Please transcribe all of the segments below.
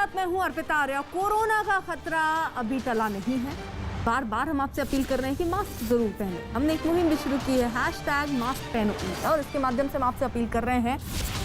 साथ मैं हूं अर्पिता आर्या। कोरोना का खतरा अभी टला नहीं है। बार बार हम आपसे अपील कर रहे हैं कि मास्क जरूर पहने। हमने एक मुहिम भी शुरू की है #मास्क पहनो, और इसके माध्यम से हम आपसे अपील कर रहे हैं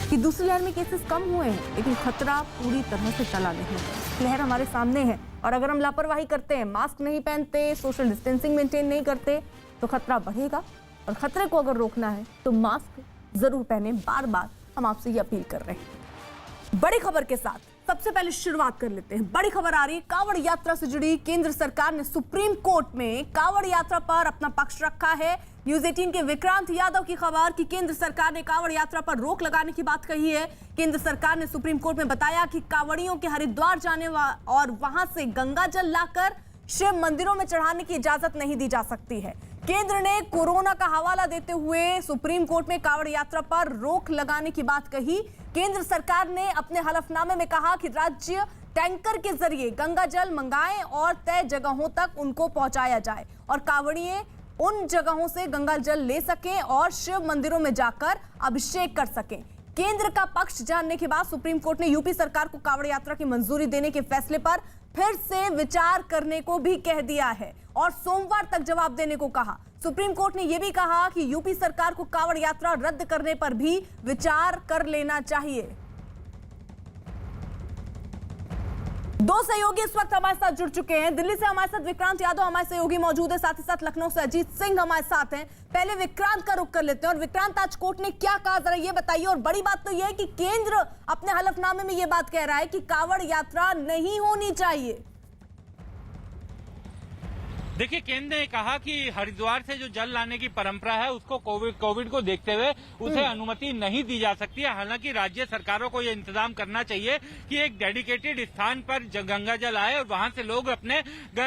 कि दूसरी लहर में केसेस कम हुए हैं, लेकिन खतरा पूरी तरह से टला नहीं है। लहर हमारे सामने है और अगर हम लापरवाही करते हैं, मास्क नहीं पहनते, सोशल डिस्टेंसिंग मेंटेन नहीं करते, तो खतरा बढ़ेगा। और खतरे को अगर रोकना है तो मास्क जरूर पहने। बार बार हम आपसे ये अपील कर रहे हैं। बड़ी खबर के साथ सबसे पहले शुरुआत कर लेते हैं। बड़ी खबर आ रही है कांवड़ यात्रा से जुड़ी। केंद्र सरकार ने सुप्रीम कोर्ट में कांवड़ यात्रा पर अपना पक्ष रखा है। न्यूज 18 के विक्रांत यादव की खबर कि केंद्र सरकार ने कांवड़ यात्रा पर रोक लगाने की बात कही है। केंद्र सरकार ने सुप्रीम कोर्ट में बताया कि कांवड़ियों के हरिद्वार जाने और वहां से गंगा जल लाकर शिव मंदिरों में चढ़ाने की इजाजत नहीं दी जा सकती है। केंद्र ने कोरोना का हवाला देते हुए सुप्रीम कोर्ट में कांवड़ यात्रा पर रोक लगाने की बात कही। केंद्र सरकार ने अपने हलफनामे में कहा कि राज्य टैंकर के जरिए गंगा जल मंगाएं और तय जगहों तक उनको पहुंचाया जाए और कांवड़िए उन जगहों से गंगा जल ले सकें और शिव मंदिरों में जाकर अभिषेक कर सकें। केंद्र का पक्ष जानने के बाद सुप्रीम कोर्ट ने यूपी सरकार को कांवड़ यात्रा की मंजूरी देने के फैसले पर फिर से विचार करने को भी कह दिया है और सोमवार तक जवाब देने को कहा। सुप्रीम कोर्ट ने यह भी कहा कि यूपी सरकार को कांवड़ यात्रा रद्द करने पर भी विचार कर लेना चाहिए। दो सहयोगी इस वक्त हमारे साथ जुड़ चुके हैं। दिल्ली से हमारे साथ विक्रांत यादव हमारे सहयोगी मौजूद है, साथ ही साथ लखनऊ से अजीत सिंह हमारे साथ हैं। पहले विक्रांत का रुख कर लेते हैं। और विक्रांत, आज कोर्ट ने क्या कहा, जरा ये बताइए। और बड़ी बात तो यह है कि केंद्र अपने हलफनामे में यह बात कह रहा है कि कांवड़ यात्रा नहीं होनी चाहिए। देखिए, केंद्र ने कहा कि हरिद्वार से जो जल लाने की परंपरा है उसको कोविड को देखते हुए उसे अनुमति नहीं दी जा सकती है। हालांकि राज्य सरकारों को यह इंतजाम करना चाहिए कि एक डेडिकेटेड स्थान पर गंगा जल आए और वहां से लोग अपने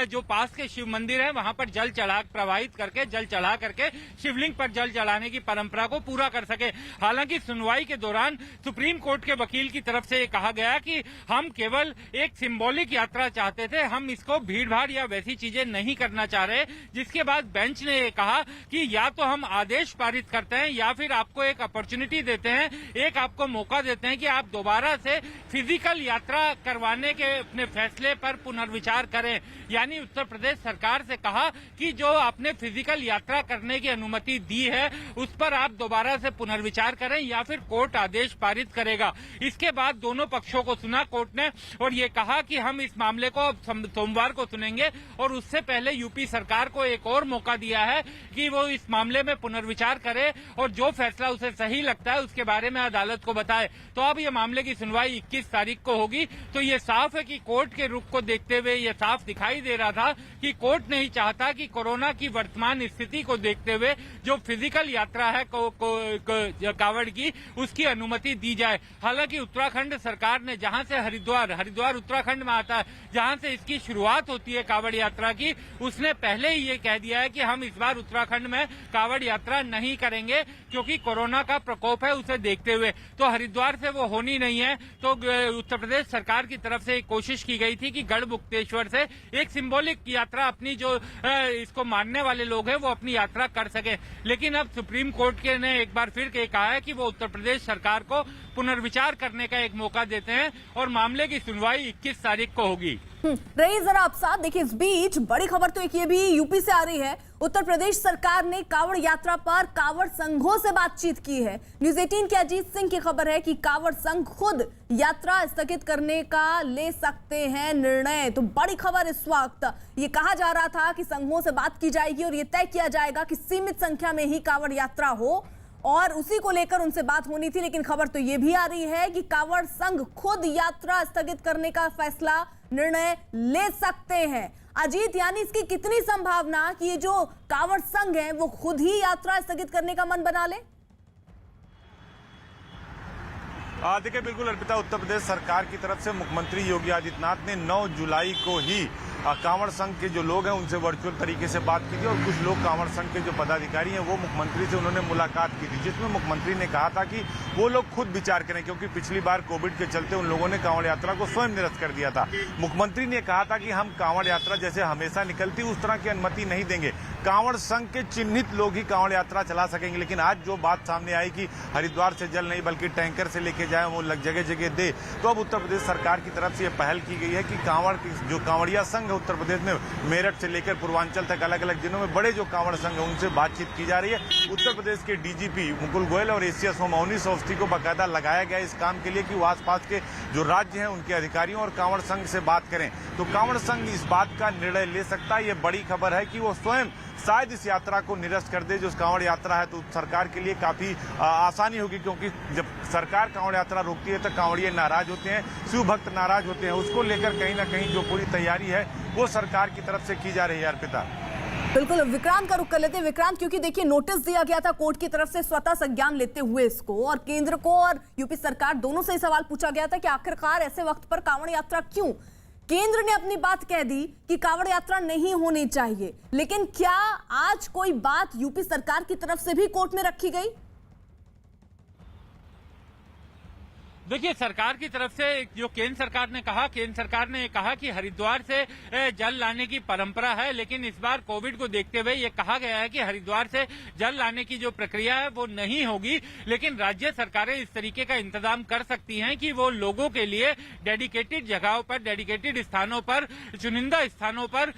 जो पास के शिव मंदिर है वहां पर जल प्रवाहित करके जल चढ़ा करके शिवलिंग पर जल चढ़ाने की परंपरा को पूरा कर सके। हालांकि सुनवाई के दौरान सुप्रीम कोर्ट के वकील की तरफ से कहा गया कि हम केवल एक सिंबॉलिक यात्रा चाहते थे, हम इसको भीड़ भाड़ या वैसी चीजें नहीं करना चाह रहे। जिसके बाद बेंच ने ये कहा कि या तो हम आदेश पारित करते हैं या फिर आपको एक अपॉर्चुनिटी देते हैं, एक आपको मौका देते हैं कि आप दोबारा से फिजिकल यात्रा करवाने के अपने फैसले पर पुनर्विचार करें। यानी उत्तर प्रदेश सरकार से कहा कि जो आपने फिजिकल यात्रा करने की अनुमति दी है उस पर आप दोबारा से पुनर्विचार करें या फिर कोर्ट आदेश पारित करेगा। इसके बाद दोनों पक्षों को सुना कोर्ट ने और ये कहा कि हम इस मामले को सोमवार को सुनेंगे और उससे पहले यूपी सरकार को एक और मौका दिया है कि वो इस मामले में पुनर्विचार करे और जो फैसला उसे सही लगता है उसके बारे में अदालत को बताए। तो अब ये मामले की सुनवाई 21 तारीख को होगी। तो ये साफ है कि कोर्ट के रुख को देखते हुए ये साफ दिखाई दे रहा था कि कोर्ट नहीं चाहता कि कोरोना की वर्तमान स्थिति को देखते हुए जो फिजिकल यात्रा है कांवड़ की उसकी अनुमति दी जाए। हालांकि उत्तराखंड सरकार ने जहां से हरिद्वार उत्तराखंड में आता है, जहां से इसकी शुरुआत होती है कांवड़ यात्रा की, उसने पहले ही ये कह दिया है कि हम इस बार उत्तराखंड में कांवड़ यात्रा नहीं करेंगे क्योंकि कोरोना का प्रकोप है उसे देखते हुए। तो हरिद्वार से वो होनी नहीं है। तो उत्तर प्रदेश सरकार की तरफ से एक कोशिश की गई थी कि गढ़मुक्तेश्वर से एक सिंबॉलिक यात्रा अपनी जो इसको मानने वाले लोग हैं वो अपनी यात्रा कर सके। लेकिन अब सुप्रीम कोर्ट के ने एक बार फिर कहा है कि वो उत्तर प्रदेश सरकार को पुनर्विचार करने का एक मौका देते हैं और मामले की सुनवाई 21 तारीख को होगी। रही जरा आप साथ देखिए। इस बीच बड़ी खबर तो एक ये भी यूपी से आ रही है। उत्तर प्रदेश सरकार ने कांवड़ यात्रा पर कांवड़ संघों से बातचीत की है। न्यूज 18 के अजीत सिंह की खबर है कि कांवड़ संघ खुद यात्रा स्थगित करने का ले सकते हैं निर्णय। तो बड़ी खबर इस वक्त ये कहा जा रहा था कि संघों से बात की जाएगी और ये तय किया जाएगा कि सीमित संख्या में ही कांवड़ यात्रा हो और उसी को लेकर उनसे बात होनी थी। लेकिन खबर तो ये भी आ रही है कि कांवड़ संघ खुद यात्रा स्थगित करने का फैसला निर्णय ले सकते हैं। अजीत, यानी इसकी कितनी संभावना कि ये जो कांवड़ संघ है वो खुद ही यात्रा स्थगित करने का मन बना ले? देखिए, बिल्कुल अर्पिता, उत्तर प्रदेश सरकार की तरफ से मुख्यमंत्री योगी आदित्यनाथ ने 9 जुलाई को ही कांवड़ संघ के जो लोग हैं उनसे वर्चुअल तरीके से बात की थी और कुछ लोग कांवड़ संघ के जो पदाधिकारी हैं वो मुख्यमंत्री से उन्होंने मुलाकात की थी, जिसमें मुख्यमंत्री ने कहा था कि वो लोग खुद विचार करें, क्योंकि पिछली बार कोविड के चलते उन लोगों ने कांवड़ यात्रा को स्वयं निरस्त कर दिया था। मुख्यमंत्री ने कहा था कि हम कांवड़ यात्रा जैसे हमेशा निकलती उस तरह की अनुमति नहीं देंगे, कांवड़ संघ के चिन्हित लोग ही कांवड़ यात्रा चला सकेंगे। लेकिन आज जो बात सामने आई कि हरिद्वार से जल नहीं बल्कि टैंकर से लेके जाए वो जगह जगह दे, तो अब उत्तर प्रदेश सरकार की तरफ से ये पहल की गई है कि जो कांवड़िया संघ है उत्तर प्रदेश में, मेरठ से लेकर पूर्वांचल तक अलग अलग जिलों में बड़े जो कांवड़ संघ है उनसे बातचीत की जा रही है। उत्तर प्रदेश के डीजीपी मुकुल गोयल और एसीएस होम अवनीश अवस्थी को बाकायदा लगाया गया इस काम के लिए कि वो आसपास के जो राज्य हैं उनके अधिकारियों और कांवड़ संघ से बात करें। तो कांवड़ संघ इस बात का निर्णय ले सकता है, ये बड़ी खबर है कि वो स्वयं शायद इस यात्रा को निरस्त कर दे। जो कांवड़ यात्रा है तो सरकार के लिए काफी आसानी होगी, क्योंकि जब सरकार कांवड़ यात्रा रोकती है तो कांवड़िए नाराज होते हैं, शिव भक्त नाराज होते हैं। उसको लेकर कहीं ना कहीं जो पूरी तैयारी है वो सरकार की तरफ से की जा रही है। अर्पिता, बिल्कुल विक्रांत का रुख कर लेते हैं। विक्रांत, क्योंकि देखिए नोटिस दिया गया था कोर्ट की तरफ से स्वतः संज्ञान लेते हुए इसको, और केंद्र को और यूपी सरकार दोनों से सवाल पूछा गया था कि आखिरकार ऐसे वक्त पर कांवड़ यात्रा क्यों। केंद्र ने अपनी बात कह दी कि कांवड़ यात्रा नहीं होनी चाहिए, लेकिन क्या आज कोई बात यूपी सरकार की तरफ से भी कोर्ट में रखी गई? देखिए, सरकार की तरफ से जो केंद्र सरकार ने कहा कि हरिद्वार से जल लाने की परंपरा है, लेकिन इस बार कोविड को देखते हुए ये कहा गया है कि हरिद्वार से जल लाने की जो प्रक्रिया है वो नहीं होगी, लेकिन राज्य सरकारें इस तरीके का इंतजाम कर सकती हैं कि वो लोगों के लिए डेडिकेटेड जगहों पर, डेडिकेटेड स्थानों पर, चुनिंदा स्थानों पर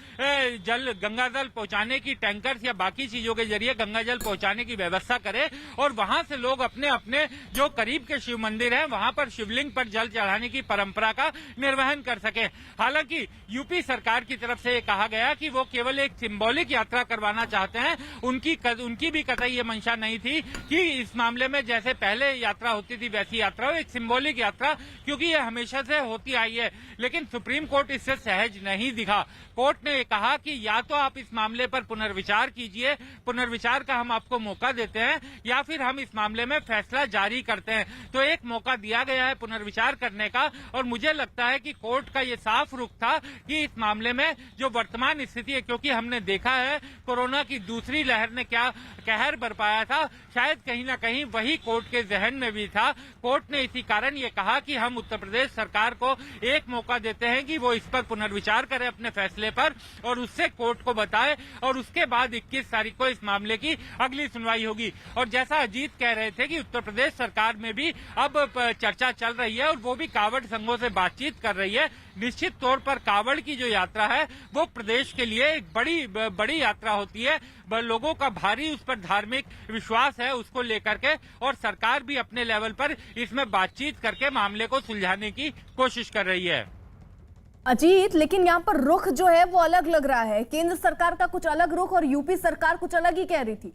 गंगा जल पहुंचाने की टैंकर्स या बाकी चीजों के जरिए गंगा जल पहुंचाने की व्यवस्था करे और वहां से लोग अपने अपने जो करीब के शिव मंदिर हैं वहां पर शिवलिंग पर जल चढ़ाने की परंपरा का निर्वहन कर सके। हालांकि यूपी सरकार की तरफ से कहा गया कि वो केवल एक सिंबॉलिक यात्रा करवाना चाहते हैं। उनकी भी कतई ये मंशा नहीं थी कि इस मामले में जैसे पहले यात्रा होती थी वैसी यात्रा हो, एक सिंबॉलिक यात्रा, क्योंकि ये हमेशा से होती आई है। लेकिन सुप्रीम कोर्ट इससे सहज नहीं दिखा। कोर्ट ने कहा कि या तो आप इस मामले पर पुनर्विचार कीजिए, पुनर्विचार का हम आपको मौका देते हैं, या फिर हम इस मामले में फैसला जारी करते हैं। तो एक मौका दिया गया है पुनर्विचार करने का, और मुझे लगता है कि कोर्ट का ये साफ रुख था कि इस मामले में जो वर्तमान स्थिति है, क्योंकि हमने देखा है कोरोना की दूसरी लहर ने क्या कहर बरपाया था, शायद कहीं ना कहीं वही कोर्ट के जहन में भी था। कोर्ट ने इसी कारण ये कहा कि हम उत्तर प्रदेश सरकार को एक मौका देते हैं कि वो इस पर पुनर्विचार करे अपने फैसले पर, और उससे कोर्ट को बताए, और उसके बाद 21 तारीख को इस मामले की अगली सुनवाई होगी। और जैसा अजीत कह रहे थे कि उत्तर प्रदेश सरकार में भी अब चर्चा चल रही है और वो भी कांवड़ संघों से बातचीत कर रही है। निश्चित तौर पर कांवड़ की जो यात्रा है वो प्रदेश के लिए एक बड़ी यात्रा होती है। लोगों का भारी उस पर धार्मिक विश्वास है, उसको लेकर के, और सरकार भी अपने लेवल पर इसमें बातचीत करके मामले को सुलझाने की कोशिश कर रही है। अजीत, लेकिन यहाँ पर रुख जो है वो अलग लग रहा है। केंद्र सरकार का कुछ अलग रुख और यूपी सरकार कुछ अलग ही कह रही थी।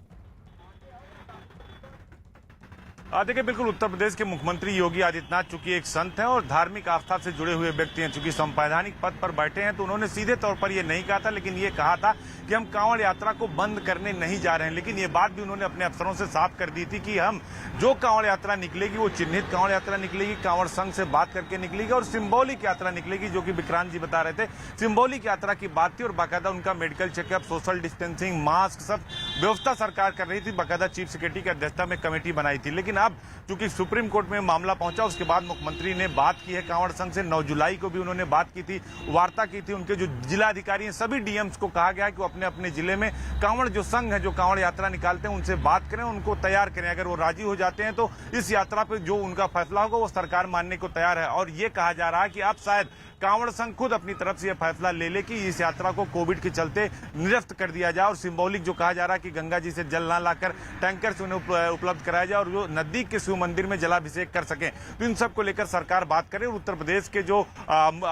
देखिए, बिल्कुल उत्तर प्रदेश के मुख्यमंत्री योगी आदित्यनाथ चूंकि एक संत हैं और धार्मिक आस्था से जुड़े हुए व्यक्ति हैं, चूंकि संवैधानिक पद पर बैठे हैं, तो उन्होंने सीधे तौर पर ये नहीं कहा था, लेकिन ये कहा था कि हम कांवड़ यात्रा को बंद करने नहीं जा रहे हैं। लेकिन ये बात भी उन्होंने अपने अफसरों से साफ कर दी थी कि हम जो कांवड़ यात्रा निकलेगी वो चिन्हित कांवड़ यात्रा निकलेगी, कांवड़ संघ से बात करके निकलेगी, और सिंबॉलिक यात्रा निकलेगी, जो कि विक्रांत जी बता रहे थे। सिंबॉलिक यात्रा की बात थी और बाकायदा उनका medical checkup, social distancing, mask, सब व्यवस्था सरकार कर रही थी। बाकायदा चीफ सेक्रेटरी की अध्यक्षता में कमेटी बनाई थी। लेकिन अब चूंकि सुप्रीम कोर्ट में मामला पहुंचा, उसके बाद मुख्यमंत्री ने बात की है कांवड़ संघ से। 9 जुलाई को भी उन्होंने बात की थी, वार्ता की थी। उनके जो जिला अधिकारी हैं, सभी डीएम्स को कहा गया है कि वो अपने अपने जिले में कांवड़ जो संघ है, जो कांवड़ यात्रा निकालते हैं, उनसे बात करें, उनको तैयार करें। अगर वो राजी हो जाते हैं तो इस यात्रा पे जो उनका फैसला होगा वो सरकार मानने को तैयार है। और ये कहा जा रहा है कि अब शायद कांवड़ संघ खुद अपनी तरफ से यह फैसला ले ले कि इस यात्रा को कोविड के चलते निरस्त कर दिया जाए, और सिंबॉलिक जो कहा जा रहा है कि गंगा जी से जल ना लाकर टैंकर से उन्हें उपलब्ध कराया जाए और जो नजदीक के शिव मंदिर में जलाभिषेक कर सकें। तो इन सब को लेकर सरकार बात करे, और उत्तर प्रदेश के जो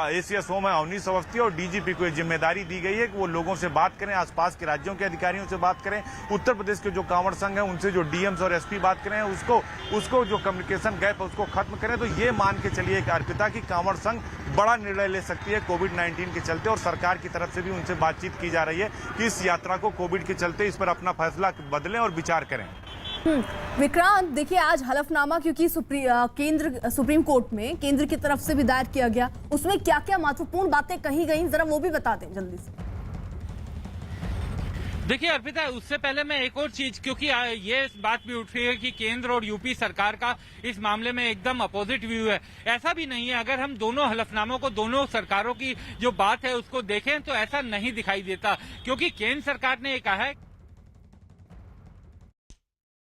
एसीएस होम है अवनीश अवस्थी और डीजीपी को जिम्मेदारी दी गई है कि वो लोगों से बात करें, आसपास के राज्यों के अधिकारियों से बात करें, उत्तर प्रदेश के जो कांवड़ संघ है उनसे जो डीएम्स और एसपी बात करें, उसको जो कम्युनिकेशन गैप है उसको खत्म करें। तो ये मान के चलिए अर्पिता की कांवड़ संघ बड़ा निर्णय ले सकती है कोविड-19 के चलते, और सरकार की तरफ से भी उनसे बातचीत की जा रही है कि इस यात्रा को कोविड के चलते इस पर अपना फैसला बदलें और विचार करें। विक्रांत, देखिए आज हलफनामा क्योंकि सुप्रीम कोर्ट में केंद्र की तरफ से भी दायर किया गया, उसमें क्या क्या महत्वपूर्ण बातें कही गई, जरा वो भी बता दें जल्दी से। देखिए अर्पिता, उससे पहले मैं एक और चीज, क्योंकि ये बात भी उठ रही है कि केंद्र और यूपी सरकार का इस मामले में एकदम अपोजिट व्यू है। ऐसा भी नहीं है। अगर हम दोनों हलफनामों को, दोनों सरकारों की जो बात है उसको देखें तो ऐसा नहीं दिखाई देता, क्योंकि केंद्र सरकार ने ये कहा है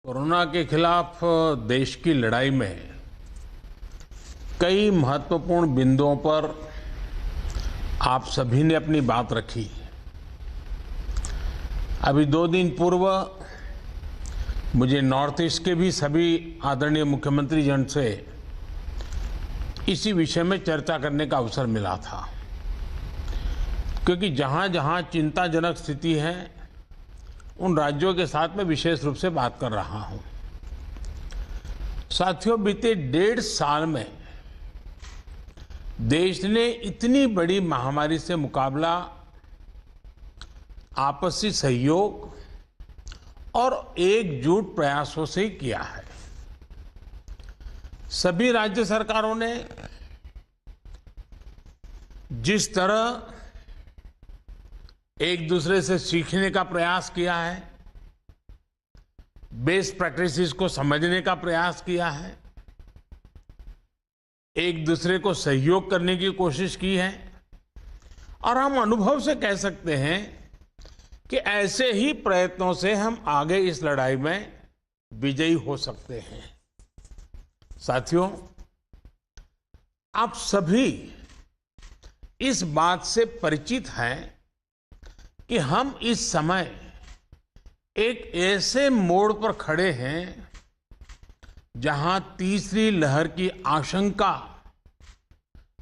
कोरोना के खिलाफ देश की लड़ाई में कई महत्वपूर्ण बिंदुओं पर आप सभी ने अपनी बात रखी। अभी 2 दिन पूर्व मुझे नॉर्थ ईस्ट के भी सभी आदरणीय मुख्यमंत्री जन से इसी विषय में चर्चा करने का अवसर मिला था, क्योंकि जहां जहां चिंताजनक स्थिति है उन राज्यों के साथ में विशेष रूप से बात कर रहा हूं। साथियों, बीते 1.5 साल में देश ने इतनी बड़ी महामारी से मुकाबला आपसी सहयोग और एकजुट प्रयासों से ही किया है। सभी राज्य सरकारों ने जिस तरह एक दूसरे से सीखने का प्रयास किया है, बेस्ट प्रैक्टिसेस को समझने का प्रयास किया है, एक दूसरे को सहयोग करने की कोशिश की है, और हम अनुभव से कह सकते हैं कि ऐसे ही प्रयत्नों से हम आगे इस लड़ाई में विजयी हो सकते हैं। साथियों, आप सभी इस बात से परिचित हैं कि हम इस समय एक ऐसे मोड़ पर खड़े हैं जहां तीसरी लहर की आशंका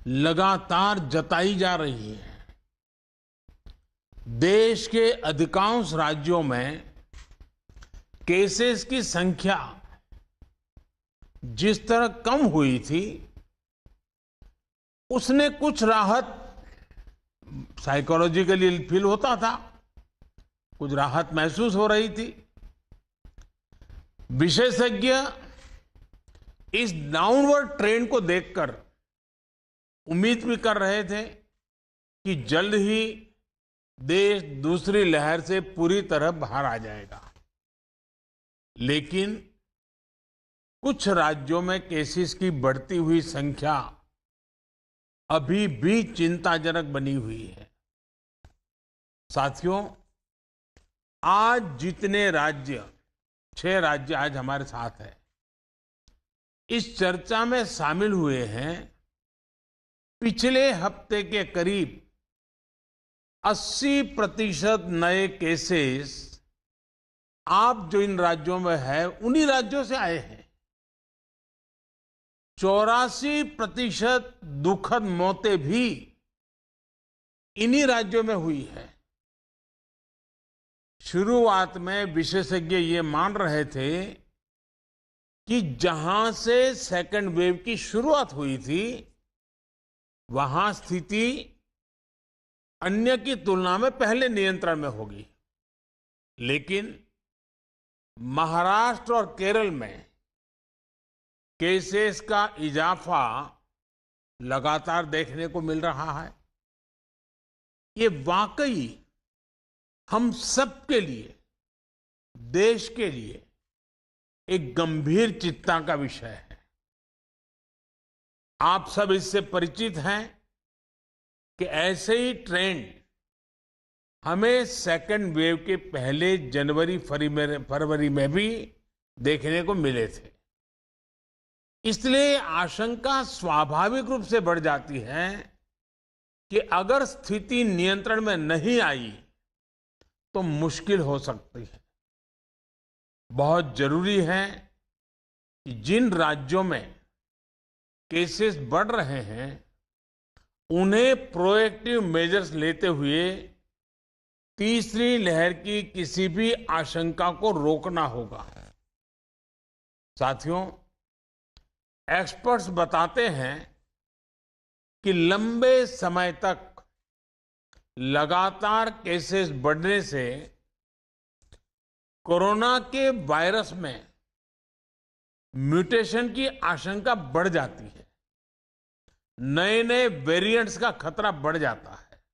लगातार जताई जा रही है। देश के अधिकांश राज्यों में केसेस की संख्या जिस तरह कम हुई थी, उसने कुछ राहत साइकोलॉजिकली फील होता था, कुछ राहत महसूस हो रही थी। विशेषज्ञ इस डाउनवर्ड ट्रेंड को देखकर उम्मीद भी कर रहे थे कि जल्द ही देश दूसरी लहर से पूरी तरह बाहर आ जाएगा। लेकिन कुछ राज्यों में केसेस की बढ़ती हुई संख्या अभी भी चिंताजनक बनी हुई है। साथियों, आज जितने राज्य, 6 राज्य आज हमारे साथ हैं, इस चर्चा में शामिल हुए हैं, पिछले हफ्ते के करीब 80% नए केसेस आप जो इन राज्यों में है उन्हीं राज्यों से आए हैं। 84% दुखद मौतें भी इन्हीं राज्यों में हुई है। शुरुआत में विशेषज्ञ ये मान रहे थे कि जहां से सेकंड वेव की शुरुआत हुई थी, वहां स्थिति अन्य की तुलना में पहले नियंत्रण में होगी। लेकिन महाराष्ट्र और केरल में केसेस का इजाफा लगातार देखने को मिल रहा है। ये वाकई हम सबके लिए, देश के लिए एक गंभीर चिंता का विषय है। आप सब इससे परिचित हैं कि ऐसे ही ट्रेंड हमें सेकंड वेव के पहले जनवरी फरवरी में भी देखने को मिले थे। इसलिए आशंका स्वाभाविक रूप से बढ़ जाती है कि अगर स्थिति नियंत्रण में नहीं आई तो मुश्किल हो सकती है। बहुत जरूरी है कि जिन राज्यों में केसेस बढ़ रहे हैं उन्हें प्रोएक्टिव मेजर्स लेते हुए तीसरी लहर की किसी भी आशंका को रोकना होगा। साथियों, एक्सपर्ट्स बताते हैं कि लंबे समय तक लगातार केसेस बढ़ने से कोरोना के वायरस में म्यूटेशन की आशंका बढ़ जाती है, नए नए वेरिएंट्स का खतरा बढ़ जाता है।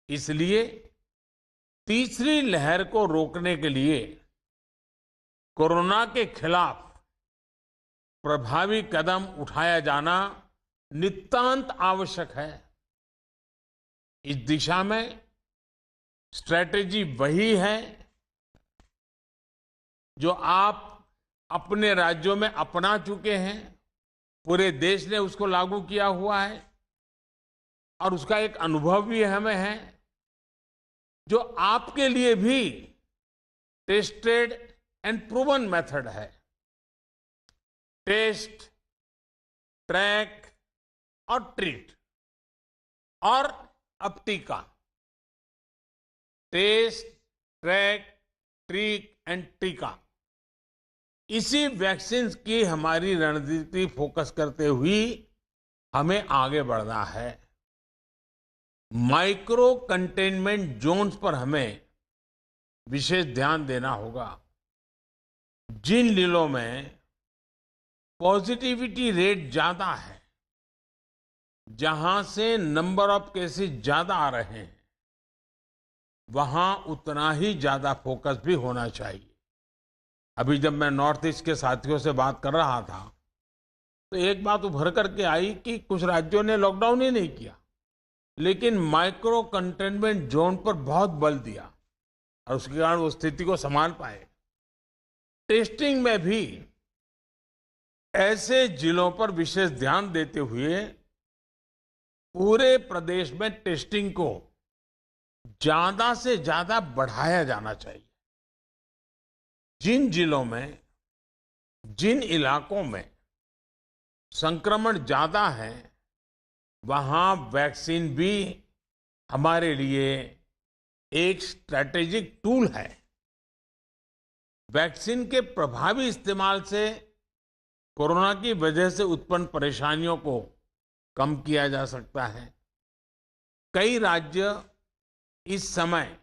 इसलिए तीसरी लहर को रोकने के लिए कोरोना के खिलाफ प्रभावी कदम उठाया जाना नितांत आवश्यक है। इस दिशा में स्ट्रैटेजी वही है जो आप अपने राज्यों में अपना चुके हैं, पूरे देश ने उसको लागू किया हुआ है और उसका एक अनुभव भी हमें है, जो आपके लिए भी टेस्टेड एंड प्रूवन मेथड है। टेस्ट, ट्रैक और ट्रीट, और अब टीका। टेस्ट, ट्रैक, ट्रीट एंड टीका, इसी वैक्सीन की हमारी रणनीति फोकस करते हुए हमें आगे बढ़ना है। माइक्रो कंटेनमेंट जोन्स पर हमें विशेष ध्यान देना होगा। जिन जिलों में पॉजिटिविटी रेट ज्यादा है, जहां से नंबर ऑफ केसेस ज्यादा आ रहे हैं, वहां उतना ही ज्यादा फोकस भी होना चाहिए। अभी जब मैं नॉर्थ ईस्ट के साथियों से बात कर रहा था तो एक बात उभर करके आई कि कुछ राज्यों ने लॉकडाउन ही नहीं किया, लेकिन माइक्रो कंटेनमेंट जोन पर बहुत बल दिया और उसके कारण वो स्थिति को संभाल पाए। टेस्टिंग में भी ऐसे जिलों पर विशेष ध्यान देते हुए पूरे प्रदेश में टेस्टिंग को ज्यादा से ज्यादा बढ़ाया जाना चाहिए। जिन जिलों में, जिन इलाकों में संक्रमण ज्यादा है, वहां वैक्सीन भी हमारे लिए एक स्ट्रैटेजिक टूल है। वैक्सीन के प्रभावी इस्तेमाल से कोरोना की वजह से उत्पन्न परेशानियों को कम किया जा सकता है। कई राज्य इस समय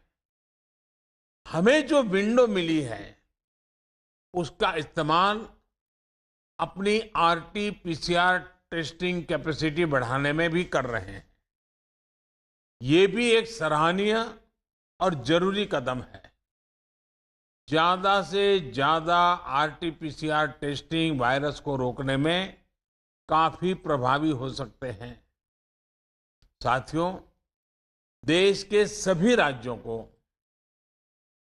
हमें जो विंडो मिली है उसका इस्तेमाल अपनी आरटी-पीसीआर टेस्टिंग कैपेसिटी बढ़ाने में भी कर रहे हैं। ये भी एक सराहनीय और जरूरी कदम है। ज्यादा से ज्यादा आरटी-पीसीआर टेस्टिंग वायरस को रोकने में काफी प्रभावी हो सकते हैं। साथियों, देश के सभी राज्यों को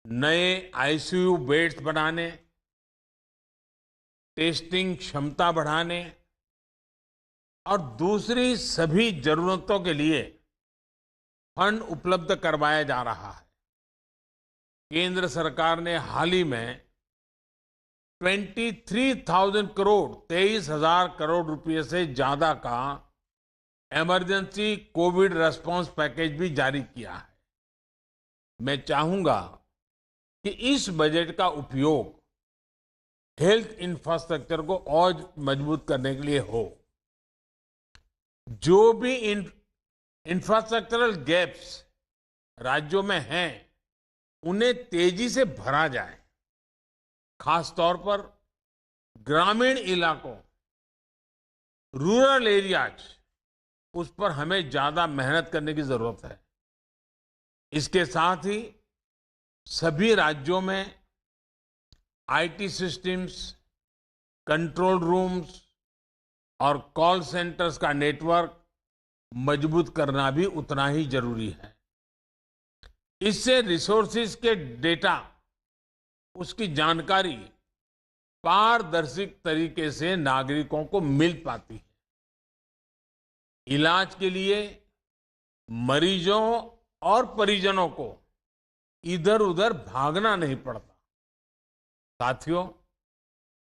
नए आईसीयू बेड्स बनाने, टेस्टिंग क्षमता बढ़ाने और दूसरी सभी जरूरतों के लिए फंड उपलब्ध करवाया जा रहा है। केंद्र सरकार ने हाल ही में 23,000 करोड़ 23,000 करोड़ रुपए से ज्यादा का इमरजेंसी कोविड रेस्पॉन्स पैकेज भी जारी किया है। मैं चाहूंगा कि इस बजट का उपयोग हेल्थ इंफ्रास्ट्रक्चर को और मजबूत करने के लिए हो। जो भी इंफ्रास्ट्रक्चरल गैप्स राज्यों में हैं, उन्हें तेजी से भरा जाए। खास तौर पर ग्रामीण इलाकों, रूरल एरियाज, उस पर हमें ज्यादा मेहनत करने की जरूरत है। इसके साथ ही सभी राज्यों में आईटी सिस्टम्स, कंट्रोल रूम्स और कॉल सेंटर्स का नेटवर्क मजबूत करना भी उतना ही जरूरी है। इससे रिसोर्सेज के डेटा, उसकी जानकारी पारदर्शी तरीके से नागरिकों को मिल पाती है। इलाज के लिए मरीजों और परिजनों को इधर उधर भागना नहीं पड़ता। साथियों,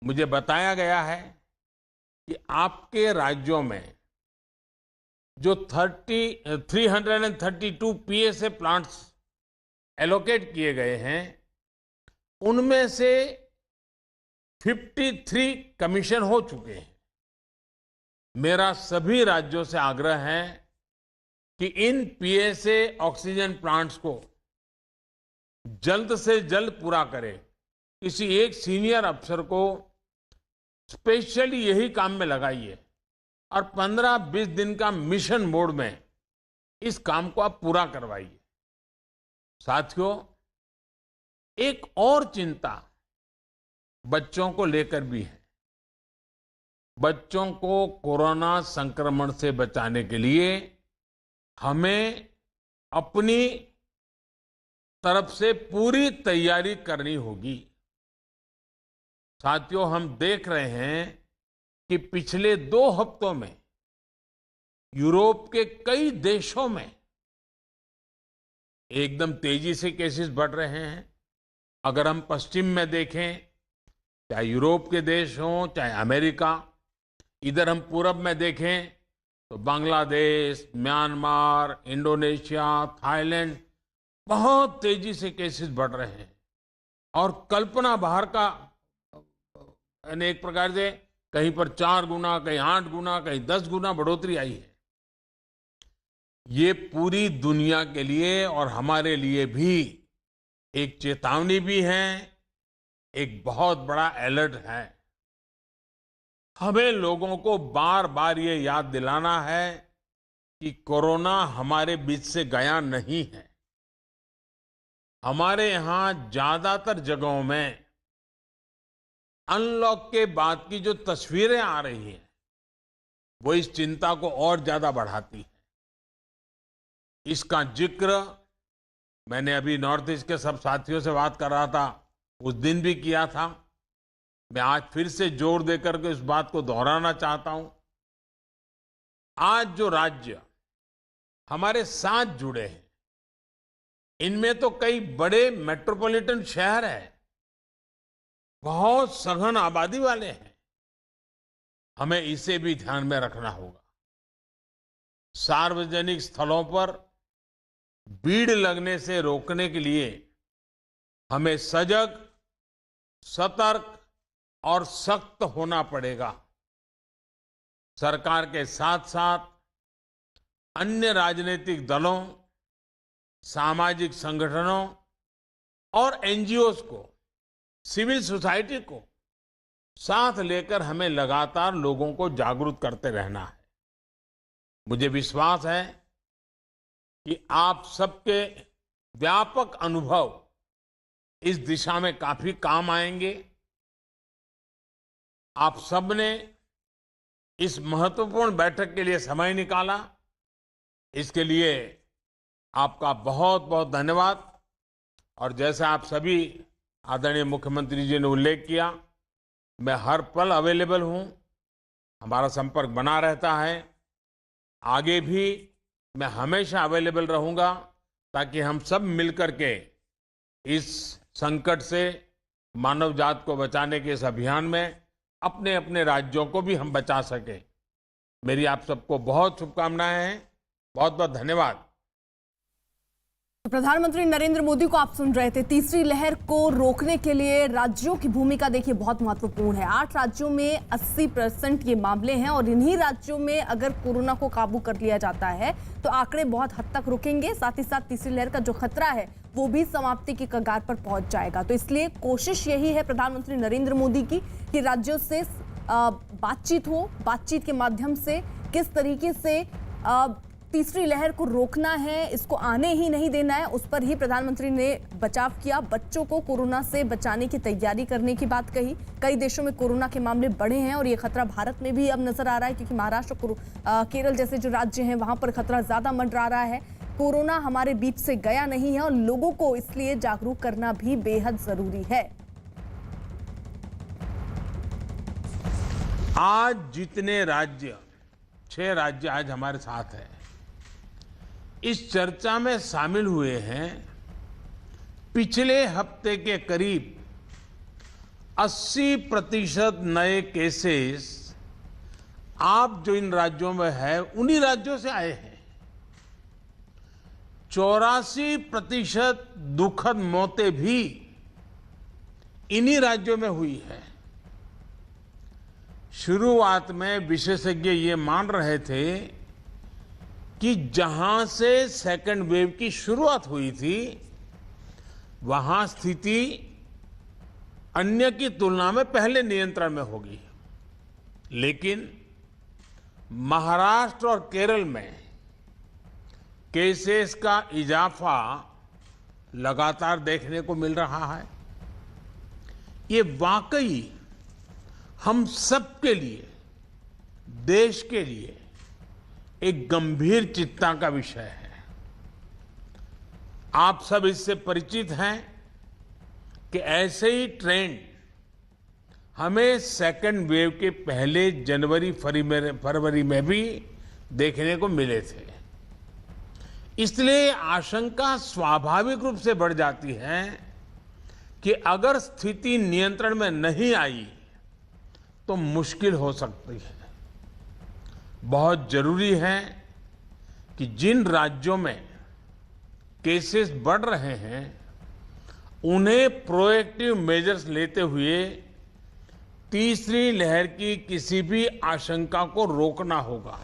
मुझे बताया गया है कि आपके राज्यों में जो 332 पीएसए प्लांट्स एलोकेट किए गए हैं, उनमें से 53 कमीशन हो चुके हैं। मेरा सभी राज्यों से आग्रह है कि इन पीएसए ऑक्सीजन प्लांट्स को जल्द से जल्द पूरा करें। किसी एक सीनियर अफसर को स्पेशली यही काम में लगाइए और 15-20 दिन का मिशन मोड में इस काम को आप पूरा करवाइए। साथियों, एक और चिंता बच्चों को लेकर भी है। बच्चों को कोरोना संक्रमण से बचाने के लिए हमें अपनी तरफ से पूरी तैयारी करनी होगी। साथियों, हम देख रहे हैं कि पिछले 2 हफ्तों में यूरोप के कई देशों में एकदम तेजी से केसेस बढ़ रहे हैं। अगर हम पश्चिम में देखें, चाहे यूरोप के देश हों, चाहे अमेरिका, इधर हम पूरब में देखें तो बांग्लादेश, म्यांमार, इंडोनेशिया, थाईलैंड, बहुत तेजी से केसेस बढ़ रहे हैं और कल्पना बाहर का, यानी एक प्रकार से कहीं पर 4 गुना, कहीं 8 गुना, कहीं 10 गुना बढ़ोतरी आई है। ये पूरी दुनिया के लिए और हमारे लिए भी एक चेतावनी भी है, एक बहुत बड़ा अलर्ट है। हमें लोगों को बार बार ये याद दिलाना है कि कोरोना हमारे बीच से गया नहीं है। हमारे यहां ज्यादातर जगहों में अनलॉक के बाद की जो तस्वीरें आ रही हैं, वो इस चिंता को और ज्यादा बढ़ाती है। इसका जिक्र मैंने अभी नॉर्थ ईस्ट के सब साथियों से बात कर रहा था, उस दिन भी किया था। मैं आज फिर से जोर देकर के इस बात को दोहराना चाहता हूं। आज जो राज्य हमारे साथ जुड़े हैं, इनमें तो कई बड़े मेट्रोपॉलिटन शहर हैं, बहुत सघन आबादी वाले हैं। हमें इसे भी ध्यान में रखना होगा। सार्वजनिक स्थलों पर भीड़ लगने से रोकने के लिए हमें सजग, सतर्क और सख्त होना पड़ेगा। सरकार के साथ साथ अन्य राजनीतिक दलों, सामाजिक संगठनों और एनजीओज को, सिविल सोसाइटी को साथ लेकर हमें लगातार लोगों को जागरूक करते रहना है। मुझे विश्वास है कि आप सबके व्यापक अनुभव इस दिशा में काफी काम आएंगे। आप सबने इस महत्वपूर्ण बैठक के लिए समय निकाला, इसके लिए आपका बहुत बहुत धन्यवाद। और जैसा आप सभी आदरणीय मुख्यमंत्री जी ने उल्लेख किया, मैं हर पल अवेलेबल हूं। हमारा संपर्क बना रहता है। आगे भी मैं हमेशा अवेलेबल रहूंगा ताकि हम सब मिलकर के इस संकट से मानव जात को बचाने के इस अभियान में अपने अपने राज्यों को भी हम बचा सकें। मेरी आप सबको बहुत शुभकामनाएं हैं। बहुत बहुत धन्यवाद। प्रधानमंत्री नरेंद्र मोदी को आप सुन रहे थे। तीसरी लहर को रोकने के लिए राज्यों की भूमिका देखिए बहुत महत्वपूर्ण है। 8 राज्यों में 80% ये मामले हैं और इन्हीं राज्यों में अगर कोरोना को काबू कर लिया जाता है तो आंकड़े बहुत हद तक रुकेंगे। साथ ही साथ तीसरी लहर का जो खतरा है वो भी समाप्ति की कगार पर पहुंच जाएगा। तो इसलिए कोशिश यही है प्रधानमंत्री नरेंद्र मोदी की कि राज्यों से बातचीत हो, बातचीत के माध्यम से किस तरीके से तीसरी लहर को रोकना है, इसको आने ही नहीं देना है, उस पर ही प्रधानमंत्री ने बचाव किया। बच्चों को कोरोना से बचाने की तैयारी करने की बात कही। कई देशों में कोरोना के मामले बढ़े हैं और ये खतरा भारत में भी अब नजर आ रहा है, क्योंकि महाराष्ट्र, केरल जैसे जो राज्य हैं वहां पर खतरा ज्यादा मंडरा रहा है। कोरोना हमारे बीच से गया नहीं है और लोगों को इसलिए जागरूक करना भी बेहद जरूरी है। आज जितने राज्य, 6 राज्य आज हमारे साथ हैं, इस चर्चा में शामिल हुए हैं। पिछले हफ्ते के करीब 80% नए केसेस आप जो इन राज्यों में है उन्हीं राज्यों से आए हैं। 84% दुखद मौतें भी इन्हीं राज्यों में हुई है। शुरुआत में विशेषज्ञ ये मान रहे थे कि जहां से सेकंड वेव की शुरुआत हुई थी वहां स्थिति अन्य की तुलना में पहले नियंत्रण में होगी। लेकिन महाराष्ट्र और केरल में केसेस का इजाफा लगातार देखने को मिल रहा है। ये वाकई हम सबके लिए, देश के लिए एक गंभीर चिंता का विषय है। आप सब इससे परिचित हैं कि ऐसे ही ट्रेंड हमें सेकेंड वेव के पहले जनवरी फरवरी में भी देखने को मिले थे। इसलिए आशंका स्वाभाविक रूप से बढ़ जाती है कि अगर स्थिति नियंत्रण में नहीं आई तो मुश्किल हो सकती है। बहुत जरूरी है कि जिन राज्यों में केसेस बढ़ रहे हैं उन्हें प्रोएक्टिव मेजर्स लेते हुए तीसरी लहर की किसी भी आशंका को रोकना होगा।